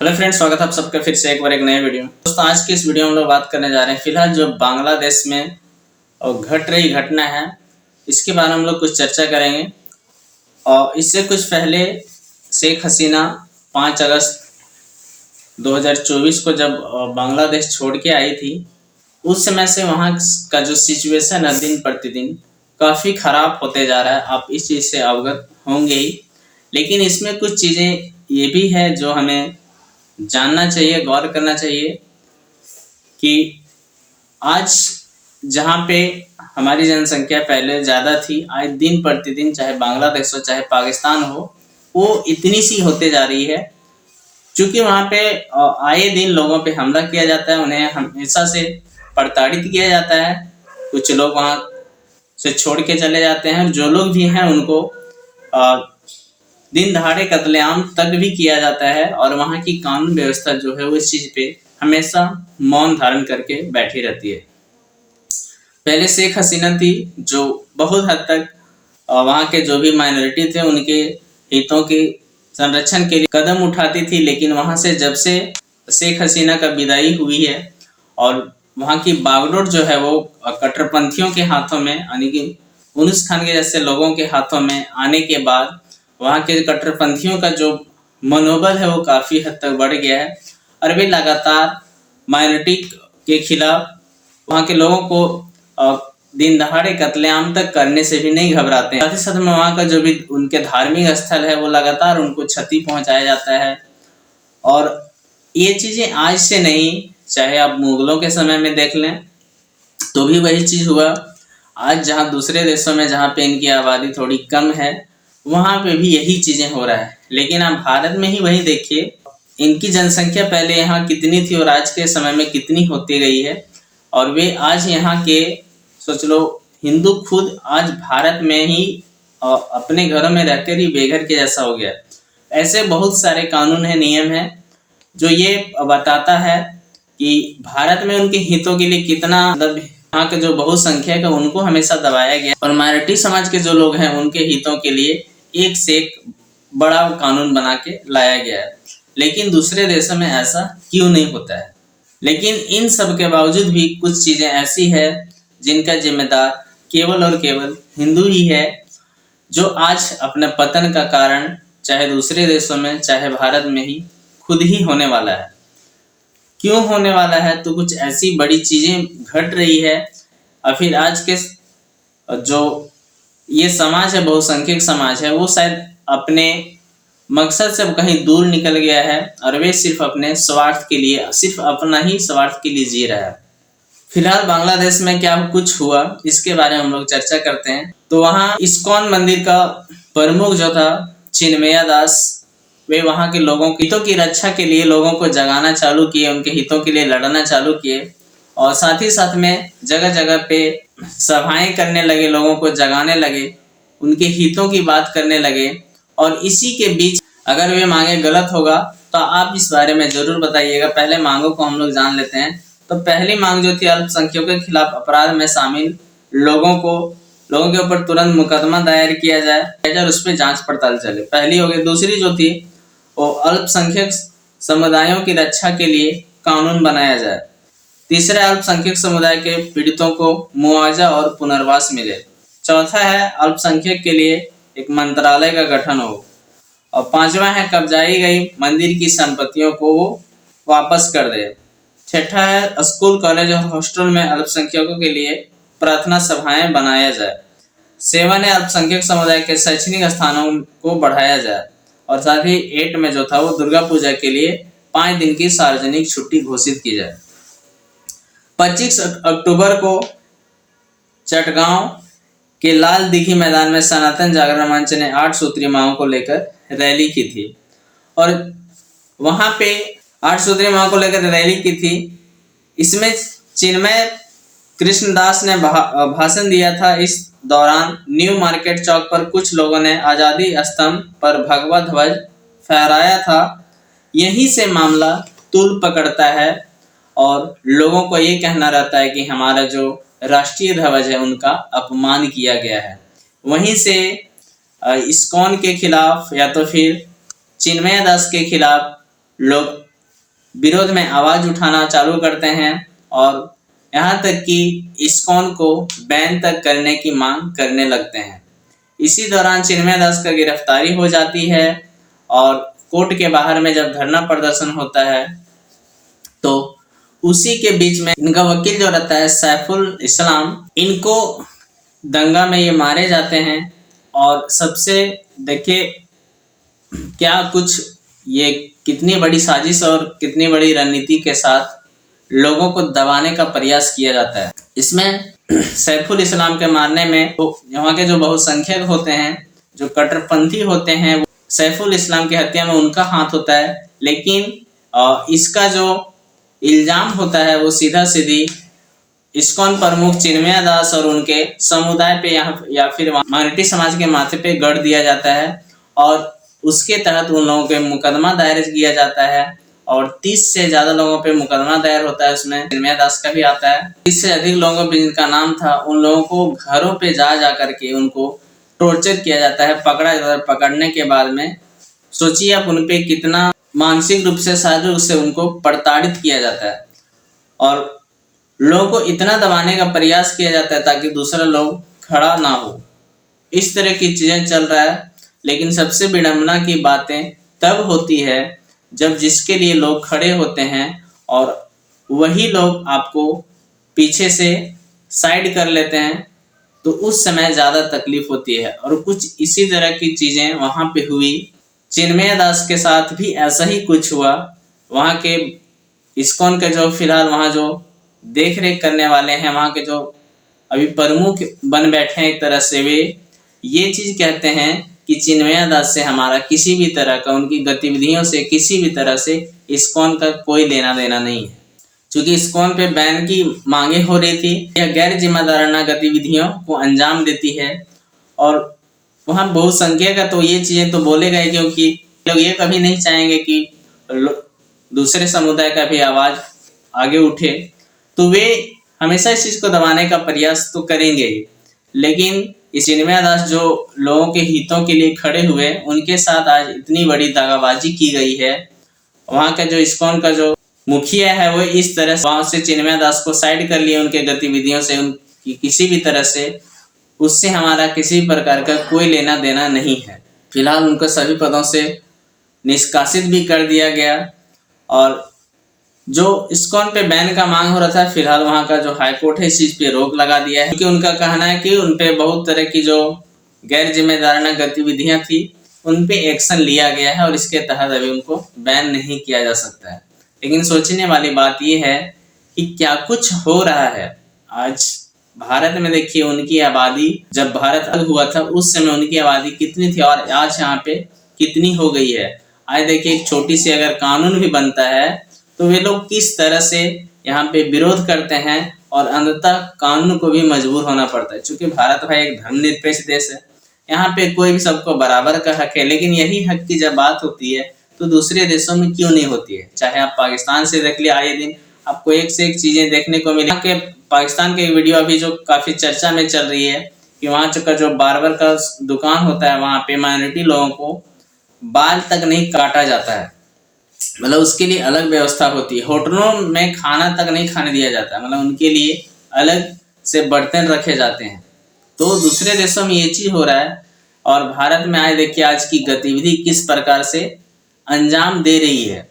Hello friends, स्वागत है आप सबका फिर से एक बार एक नए वीडियो में। दोस्तों, आज की इस वीडियो में हम लोग बात करने जा रहे हैं फिलहाल जो बांग्लादेश में और घट रही घटना है, इसके बारे में हम लोग कुछ चर्चा करेंगे। और इससे कुछ पहले शेख हसीना 5 अगस्त 2024 को जब बांग्लादेश छोड़ के आई थी, उस समय से वहाँ का जो सिचुएशन है दिन प्रतिदिन काफ़ी ख़राब होते जा रहा है। आप इस चीज़ से अवगत होंगे ही, लेकिन इसमें कुछ चीज़ें ये भी है जो हमें जानना चाहिए, गौर करना चाहिए कि आज जहाँ पे हमारी जनसंख्या पहले ज़्यादा थी, आज दिन प्रतिदिन चाहे बांग्लादेश हो चाहे पाकिस्तान हो, वो इतनी सी होते जा रही है। क्योंकि वहाँ पे आए दिन लोगों पे हमला किया जाता है, उन्हें हमेशा से प्रताड़ित किया जाता है। कुछ लोग वहाँ से छोड़ के चले जाते हैं, जो लोग भी हैं उनको दिन दहाड़े कत्लेआम तक भी किया जाता है। और वहाँ की कानून व्यवस्था जो है वो इस चीज पे हमेशा मौन धारण करके बैठी रहती है। पहले शेख हसीना थी जो बहुत हद तक वहाँ के जो भी माइनॉरिटी थे उनके हितों के संरक्षण के लिए कदम उठाती थी, लेकिन वहाँ से जब से शेख हसीना का विदाई हुई है और वहाँ की बागडोर जो है वो कट्टरपंथियों के हाथों में, यानी कि यूनुस खान के जैसे लोगों के हाथों में आने के बाद वहाँ के कट्टरपंथियों का जो मनोबल है वो काफ़ी हद तक बढ़ गया है और वे लगातार माइनॉरिटी के खिलाफ वहाँ के लोगों को दिन दहाड़े कत्लेआम तक करने से भी नहीं घबराते हैं। साथ ही साथ में वहाँ का जो भी उनके धार्मिक स्थल है वो लगातार उनको क्षति पहुँचाया जाता है। और ये चीज़ें आज से नहीं, चाहे आप मुगलों के समय में देख लें तो भी वही चीज़ हुआ। आज जहाँ दूसरे देशों में जहाँ पे इनकी आबादी थोड़ी कम है वहाँ पे भी यही चीज़ें हो रहा है। लेकिन आप भारत में ही वही देखिए, इनकी जनसंख्या पहले यहाँ कितनी थी और आज के समय में कितनी होती गई है। और वे आज यहाँ के, सोच लो, हिंदू खुद आज भारत में ही अपने घरों में रहकर ही बेघर के जैसा हो गया। ऐसे बहुत सारे कानून है, नियम है जो ये बताता है कि भारत में उनके हितों के लिए कितना, मतलब यहाँ के जो बहुसंख्यक है उनको हमेशा दबाया गया और माइनॉरिटी समाज के जो लोग हैं उनके हितों के लिए एक से एक बड़ा कानून बना के लाया गया है। लेकिन दूसरे देशों में ऐसा क्यों नहीं होता है? लेकिन इन सब के बावजूद भी कुछ चीज़ें ऐसी है जिनका जिम्मेदार केवल और केवल हिंदू ही है, जो आज अपने पतन का कारण चाहे दूसरे देशों में चाहे भारत में ही खुद ही होने वाला है। क्यों होने वाला है? तो कुछ ऐसी बड़ी चीज़ें घट रही है और फिर आज के जो ये समाज है, बहुसंख्यक समाज है, वो शायद अपने मकसद से कहीं दूर निकल गया है और वे सिर्फ अपने स्वार्थ के लिए, सिर्फ अपना ही स्वार्थ के लिए जी रहा है। फिलहाल बांग्लादेश में क्या कुछ हुआ इसके बारे में हम लोग चर्चा करते हैं। तो वहाँ इस्कॉन मंदिर का प्रमुख जो था चिन्मया दास, वे वहाँ के लोगों के हितों की रक्षा के लिए लोगों को जगाना चालू किए, उनके हितों के लिए लड़ना चालू किए और साथ ही साथ में जगह जगह पे सभाएं करने लगे, लोगों को जगाने लगे, उनके हितों की बात करने लगे। और इसी के बीच अगर वे मांगे गलत होगा तो आप इस बारे में जरूर बताइएगा। पहले मांगों को हम लोग जान लेते हैं। तो पहली मांग जो थी, अल्पसंख्यकों के खिलाफ अपराध में शामिल लोगों के ऊपर तुरंत मुकदमा दायर किया जाए और उस पर जांच पड़ताल चले, पहली हो गई। दूसरी जो थी वो अल्पसंख्यक समुदायों की रक्षा के लिए कानून बनाया जाए। तीसरा, अल्पसंख्यक समुदाय के पीड़ितों को मुआवजा और पुनर्वास मिले। चौथा है, अल्पसंख्यक के लिए एक मंत्रालय का गठन हो। और पांचवा है, कब्जाई गई मंदिर की संपत्तियों को वो वापस कर दे। छठा है, स्कूल कॉलेज और हॉस्टल में अल्पसंख्यकों के लिए प्रार्थना सभाएं बनाया जाए। सेवन है, अल्पसंख्यक समुदाय के शैक्षणिक स्थानों को बढ़ाया जाए। और साथ ही 8 में जो था वो दुर्गा पूजा के लिए 5 दिन की सार्वजनिक छुट्टी घोषित की जाए। 25 अक्टूबर को चटगांव के लाल दिघी मैदान में सनातन जागरण मंच ने 8 सूत्रीय मांगों को लेकर रैली की थी। और वहां पे 8 सूत्रीय मांगों को लेकर रैली की थी। इसमें चिन्मय कृष्णदास ने भाषण दिया था। इस दौरान न्यू मार्केट चौक पर कुछ लोगों ने आज़ादी स्तंभ पर भगवा ध्वज फहराया था। यहीं से मामला तूल पकड़ता है और लोगों को ये कहना रहता है कि हमारा जो राष्ट्रीय ध्वज है उनका अपमान किया गया है। वहीं से इस्कॉन के खिलाफ या तो फिर चिन्मय दास के खिलाफ लोग विरोध में आवाज उठाना चालू करते हैं और यहाँ तक कि इस्कॉन को बैन तक करने की मांग करने लगते हैं। इसी दौरान चिन्मय दास का गिरफ्तारी हो जाती है और कोर्ट के बाहर में जब धरना प्रदर्शन होता है तो उसी के बीच में इनका वकील जो रहता है सैफुल इस्लाम, इनको दंगा में ये मारे जाते हैं। और सबसे देखिए क्या कुछ ये कितनी बड़ी साजिश और कितनी बड़ी रणनीति के साथ लोगों को दबाने का प्रयास किया जाता है। इसमें सैफुल इस्लाम के मारने में तो यहाँ के जो बहुसंख्यक होते हैं, जो कट्टरपंथी होते हैं, वो सैफुल इस्लाम की हत्या में उनका हाथ होता है, लेकिन इसका जो इल्जाम होता है वो सीधा सीधी इस्कॉन प्रमुख चिन्मय दास और उनके समुदाय पे या फिर माइनॉरिटी समाज के माथे पे गढ़ दिया जाता है और उसके तहत उन लोगों के मुकदमा दायर किया जाता है और 30 से ज्यादा लोगों पे मुकदमा दायर होता है। उसमें चिन्मय दास का भी आता है। 30 से अधिक लोगों पे जिनका नाम था, उन लोगों को घरों पे जा करके उनको टॉर्चर किया जाता है, पकड़ा जाता है। पकड़ने के बाद में सोचिए आप उन पे कितना मानसिक रूप से, शारीरिक रूप से उनको प्रताड़ित किया जाता है और लोगों को इतना दबाने का प्रयास किया जाता है ताकि दूसरा लोग खड़ा ना हो। इस तरह की चीजें चल रहा है। लेकिन सबसे विडंबना की बातें तब होती है जब जिसके लिए लोग खड़े होते हैं और वही लोग आपको पीछे से साइड कर लेते हैं, तो उस समय ज्यादा तकलीफ होती है। और कुछ इसी तरह की चीजें वहां पे हुई। चिन्मय दास के साथ भी ऐसा ही कुछ हुआ। वहां के इस्कॉन के जो फिलहाल वहां जो देख रेख करने वाले हैं, वहां के जो अभी प्रमुख बन बैठे हैं एक तरह से, वे ये चीज कहते हैं कि चिन्मय दास से हमारा किसी भी तरह का, उनकी गतिविधियों से किसी भी तरह से इस्कॉन का कोई लेना देना नहीं है। क्योंकि इस्कॉन पे बैन की मांगे हो रही थी, यह गैर जिम्मेदाराना गतिविधियों को अंजाम देती है और वहाँ बहुसंख्यक है तो ये चीजें तो बोलेगा ही, क्योंकि लोग ये कभी नहीं चाहेंगे कि दूसरे समुदाय का भी आवाज आगे उठे, तो वे हमेशा इस चीज को दबाने का प्रयास तो करेंगे ही। लेकिन इस चिन्मय दास जो लोगों के हितों के लिए खड़े हुए, उनके साथ आज इतनी बड़ी दगाबाजी की गई है। वहां का जो इस्कॉन का जो मुखिया है वो इस तरह से वहां से चिन्मय दास को साइड कर लिए उनके गतिविधियों से, उनकी किसी भी तरह से उससे हमारा किसी प्रकार का कोई लेना देना नहीं है। फिलहाल उनको सभी पदों से निष्कासित भी कर दिया गया और जो इस्कॉन पे बैन का मांग हो रहा था, फिलहाल वहां का जो हाई कोर्ट है इस चीज पे रोक लगा दिया है, क्योंकि उनका कहना है कि उनपे बहुत तरह की जो गैर जिम्मेदाराना गतिविधियां थी उन पे एक्शन लिया गया है और इसके तहत अभी उनको बैन नहीं किया जा सकता है। लेकिन सोचने वाली बात यह है कि क्या कुछ हो रहा है। आज भारत में देखिए उनकी आबादी, जब भारत अलग हुआ था उस समय उनकी आबादी कितनी थी और आज यहाँ पे कितनी हो गई है। आज देखिए एक छोटी सी अगर कानून भी बनता है तो वे लोग किस तरह से यहाँ पे विरोध करते हैं और अंततः कानून को भी मजबूर होना पड़ता है। क्योंकि भारत भाई एक धर्मनिरपेक्ष देश है, यहाँ पे कोई भी सबको बराबर का हक है। लेकिन यही हक की जब बात होती है तो दूसरे देशों में क्यों नहीं होती है। चाहे आप पाकिस्तान से देख लिया, आए दिन आपको एक से एक चीजें देखने को मिली। के पाकिस्तान के वीडियो अभी जो काफी चर्चा में चल रही है कि वहाँ का जो बार्बर का दुकान होता है, वहाँ पे माइनॉरिटी लोगों को बाल तक नहीं काटा जाता है, मतलब उसके लिए अलग व्यवस्था होती है। होटलों में खाना तक नहीं खाने दिया जाता, मतलब उनके लिए अलग से बर्तन रखे जाते हैं। तो दूसरे देशों में ये चीज हो रहा है और भारत में आए देखिए आज की गतिविधि किस प्रकार से अंजाम दे रही है।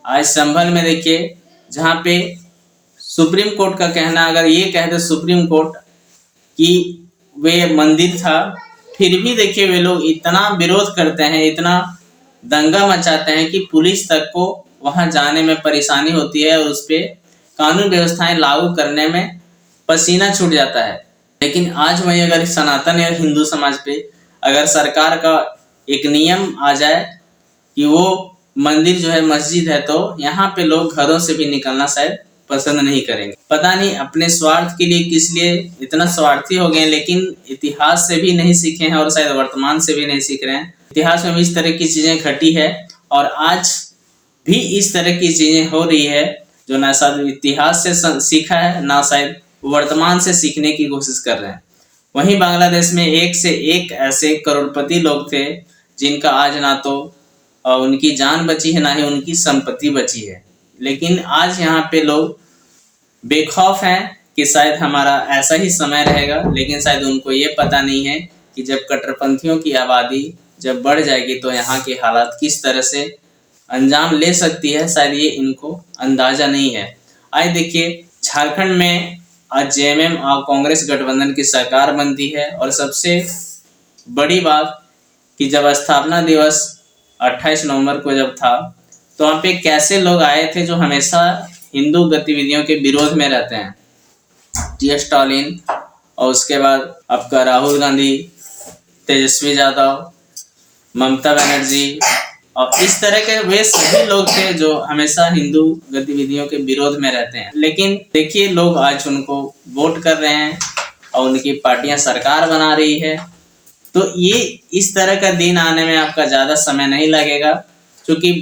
आज संभल में देखिए जहाँ पे सुप्रीम कोर्ट का कहना, अगर ये कहते सुप्रीम कोर्ट कि वे मंदिर था, फिर भी देखिए वे लोग इतना विरोध करते हैं, इतना दंगा मचाते हैं कि पुलिस तक को वहां जाने में परेशानी होती है और उस पे कानून व्यवस्थाएं लागू करने में पसीना छूट जाता है। लेकिन आज वही अगर सनातन या हिंदू समाज पे अगर सरकार का एक नियम आ जाए कि वो मंदिर जो है मस्जिद है, तो यहाँ पे लोग घरों से भी निकलना शायद पसंद नहीं करेंगे। पता नहीं अपने स्वार्थ के लिए किस लिए इतना स्वार्थी हो गए, लेकिन इतिहास से भी नहीं सीखे हैं और शायद वर्तमान से भी नहीं सीख रहे हैं। इतिहास में भी इस तरह की चीजें घटी है और आज भी इस तरह की चीजें हो रही है जो ना शायद इतिहास से सीखा है, ना शायद वर्तमान से सीखने की कोशिश कर रहे हैं। वहीं बांग्लादेश में एक से एक ऐसे करोड़पति लोग थे जिनका आज ना तो उनकी जान बची है, ना ही उनकी संपत्ति बची है। लेकिन आज यहाँ पे लोग बेखौफ हैं कि शायद हमारा ऐसा ही समय रहेगा, लेकिन शायद उनको ये पता नहीं है कि जब कट्टरपंथियोयों की आबादी जब बढ़ जाएगी तो यहाँ के हालात किस तरह से अंजाम ले सकती है, शायद ये इनको अंदाजा नहीं है। आज देखिए झारखंड में आज जेएमएम और कांग्रेस गठबंधन की सरकार बनती है, और सबसे बड़ी बात कि जब स्थापना दिवस 28 नवंबर को जब था तो वहाँ पे कैसे लोग आए थे जो हमेशा हिंदू गतिविधियों के विरोध में रहते हैं। टी स्टालिन और उसके बाद आपका राहुल गांधी, तेजस्वी यादव, ममता बनर्जी और इस तरह के वे सभी लोग थे जो हमेशा हिंदू गतिविधियों के विरोध में रहते हैं। लेकिन देखिए लोग आज उनको वोट कर रहे हैं और उनकी पार्टियां सरकार बना रही है। तो ये इस तरह का दिन आने में आपका ज़्यादा समय नहीं लगेगा, क्योंकि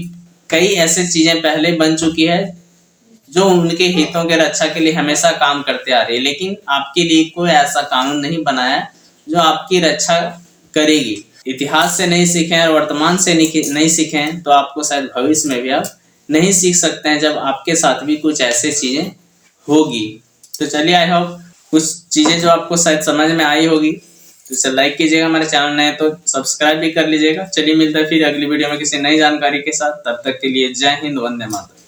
कई ऐसे चीज़ें पहले बन चुकी है जो उनके हितों के रक्षा के लिए हमेशा काम करते आ रही है, लेकिन आपके लिए कोई ऐसा कानून नहीं बनाया जो आपकी रक्षा करेगी। इतिहास से नहीं सीखें और वर्तमान से नहीं सीखें तो आपको शायद भविष्य में भी आप नहीं सीख सकते हैं जब आपके साथ भी कुछ ऐसे चीज़ें होगी। तो चलिए, आई होप कुछ चीज़ें जो आपको शायद समझ में आई होगी, तो इसे लाइक कीजिएगा, हमारे चैनल नए तो सब्सक्राइब भी कर लीजिएगा। चलिए मिलता है फिर अगली वीडियो में किसी नई जानकारी के साथ, तब तक के लिए जय हिंद, वंदे मातरम।